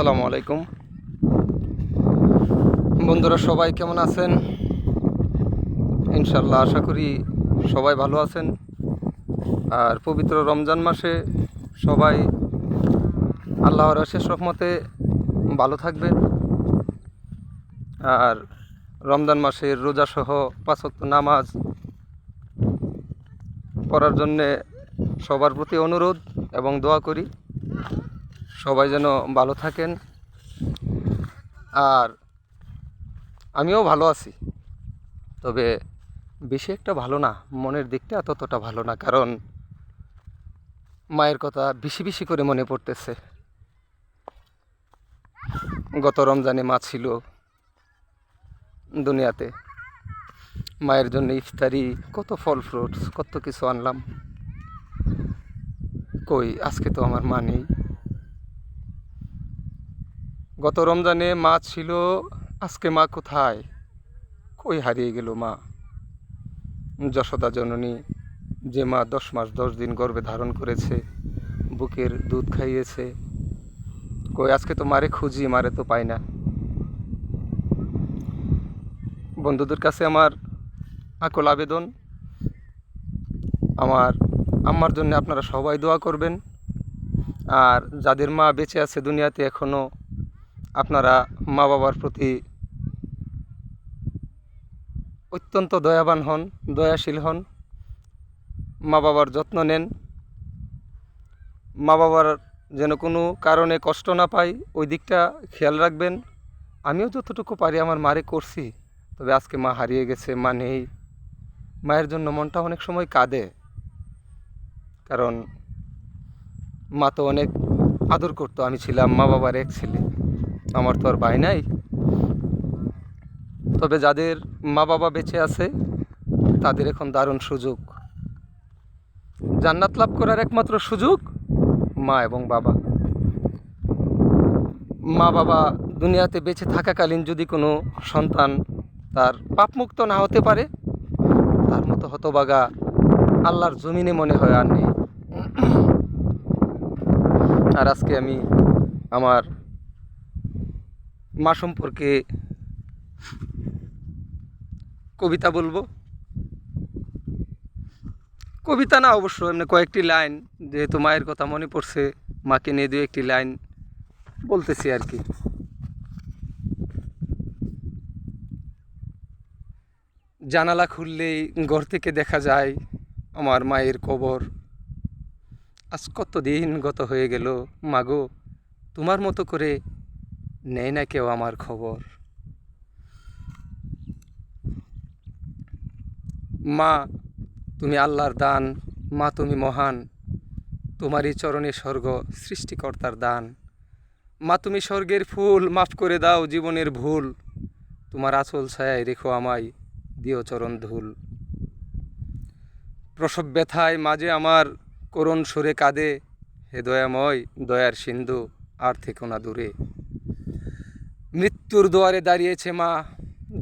আসসালামু আলাইকুম বন্ধুরা, সবাই কেমন আছেন? ইনশাল্লাহ আশা করি সবাই ভালো আছেন। আর পবিত্র রমজান মাসে সবাই আল্লাহর অশেষ রহমতে ভালো থাকবেন। আর রমজান মাসের রোজাসহ 5 ওয়াক্ত নামাজ পড়ার জন্যে সবার প্রতি অনুরোধ এবং দোয়া করি সবাই যেন ভালো থাকেন। আর আমিও ভালো আছি, তবে বেশি একটা ভালো না, মনের দিকটা ততটা ভালো না, কারণ মায়ের কথা বেশি বেশি করে মনে পড়তেছে। গত রমজানে মা ছিল দুনিয়াতে, মায়ের জন্য ইফতারি, কত ফল ফ্রুটস, কত কিছু আনলাম। কই আজকে তো আমার মা নেই। গত রমজানে মা ছিল, আজকে মা কোথায়? কই হারিয়ে গেল মা? যশোদা জননী, যে মা 10 মাস 10 দিন গর্ভে ধারণ করেছে, বুকের দুধ খাইয়েছে, কই আজকে তো মারে খুঁজি, মারে তো পাই না। বন্ধুদের কাছে আমার আকুল আবেদন, আমার আম্মার জন্য আপনারা সবাই দোয়া করবেন। আর যাদের মা বেঁচে আছে দুনিয়াতে এখনও, আপনারা মা বাবার প্রতি অত্যন্ত দয়াবান হন, দয়াশীল হন, মা বাবার যত্ন নেন। মা বাবার যেন কোনো কারণে কষ্ট না পায়, ওই দিকটা খেয়াল রাখবেন। আমিও যতটুকু পারি আমার মারে করছি, তবে আজকে মা হারিয়ে গেছে, মা নেই। মায়ের জন্য মনটা অনেক সময় কাঁদে, কারণ মা তো অনেক আদর করতো। আমি ছিলাম মা বাবার এক ছেলে, আমার তো আর ভাই নাই। তবে যাদের মা বাবা বেঁচে আছে তাদের এখন দারুণ সুযোগ, জান্নাত লাভ করার একমাত্র সুযোগ মা এবং বাবা। মা বাবা দুনিয়াতে বেঁচে থাকাকালীন যদি কোনো সন্তান তার পাপমুক্ত না হতে পারে, তার মতো হতভাগা আল্লাহর জমিনে মনে হয় আর নেই। আর আজকে আমি আমার মা সম্পর্কে কবিতা বলবো। কবিতা না অবশ্য, এমনি কয়েকটি লাইন, যেহেতু মায়ের কথা মনে পড়ছে, মাকে নিয়ে 2-1টি লাইন বলতেছি আর কি। জানালা খুললেই ঘর থেকে দেখা যায় আমার মায়ের কবর। আজ কত দিন গত হয়ে গেল মাগো, তোমার মতো করে নেয় না কেউ আমার খবর। মা তুমি আল্লাহর দান, মা তুমি মহান, তোমারই চরণে স্বর্গ সৃষ্টিকর্তার দান। মা তুমি স্বর্গের ফুল, মাফ করে দাও জীবনের ভুল, তোমার আঁচল ছায়ায় রেখো আমায়, দিও চরণ ধুল। প্রসব ব্যথায় মাঝে আমার করুণ সুরে কাঁদে, হে দয়াময় দয়ার সিন্ধু আর থেকো না দূরে। মৃত্যুর দুয়ারে দাঁড়িয়েছে মা,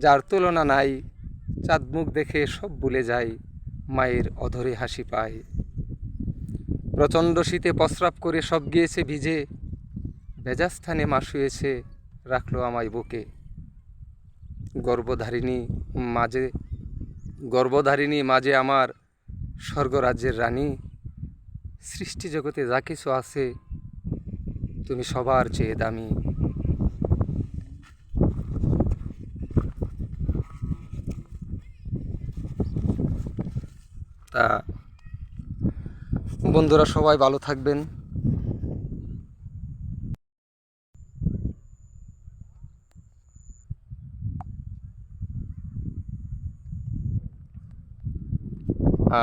যার তুলনা নাই, চাঁদ মুখ দেখে সব ভুলে যায়, মায়ের অধরে হাসি পায়। প্রচণ্ড শীতে প্রস্রাব করে সব গিয়েছে ভিজে, ভেজা স্থানে মা শুয়েছে, রাখলো আমায় বুকে। গর্ভধারিণী মাঝে আমার স্বর্গরাজ্যের রানী, সৃষ্টি জগতে যা কিছু আছে তুমি সবার চেয়ে দামি। তা বন্ধুরা সবাই ভালো থাকবেন।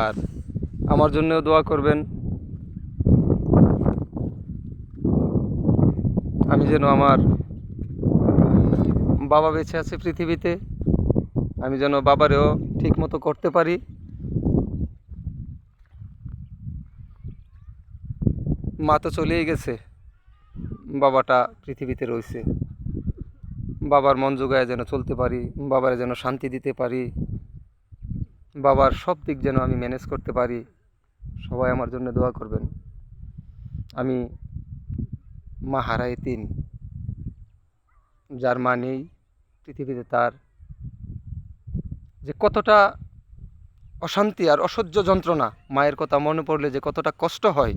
আর আমার জন্যও দোয়া করবেন, আমি যেন আমার বাবা বেঁচে আছে পৃথিবীতে, আমি যেন বাবারেও ঠিক মতো করতে পারি। মা তো চলেই গেছে, বাবাটা পৃথিবীতে রয়েছে। বাবার মন জোগায় যেন চলতে পারি, বাবারে যেন শান্তি দিতে পারি, বাবার সব দিক যেন আমি ম্যানেজ করতে পারি। সবাই আমার জন্য দোয়া করবেন। আমি মা হারা এতিম, যার মা নেই পৃথিবীতে, তার যে কতটা অশান্তি আর অসহ্য যন্ত্রণা, মায়ের কথা মনে পড়লে যে কতটা কষ্ট হয়,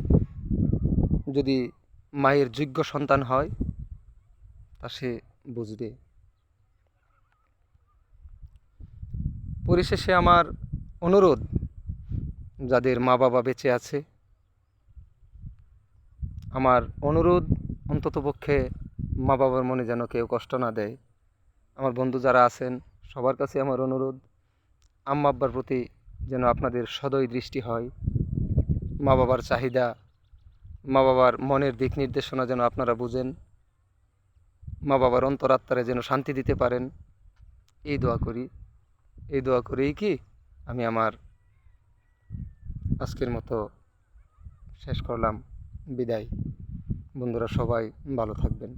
যদি মায়ের যোগ্য সন্তান হয় তা সে বুঝবে। পরিশেষে আমার অনুরোধ, যাদের মা বাবা বেঁচে আছে, আমার অনুরোধ অন্ততপক্ষে মা বাবার মনে যেন কেউ কষ্ট না দেয়। আমার বন্ধু যারা আছেন সবার কাছে আমার অনুরোধ, আম্মা আব্বার প্রতি যেন আপনাদের সদয় দৃষ্টি হয়। মা বাবার চাহিদা, মা বাবার মনের দিক নির্দেশনা যেন আপনারা বুঝেন, মা বাবার অন্তরাত্মারে যেন শান্তি দিতে পারেন, এই দোয়া করি। এই দোয়া করেই কি আমি আমার আজকের মতো শেষ করলাম। বিদায়। বন্ধুরা সবাই ভালো থাকবেন।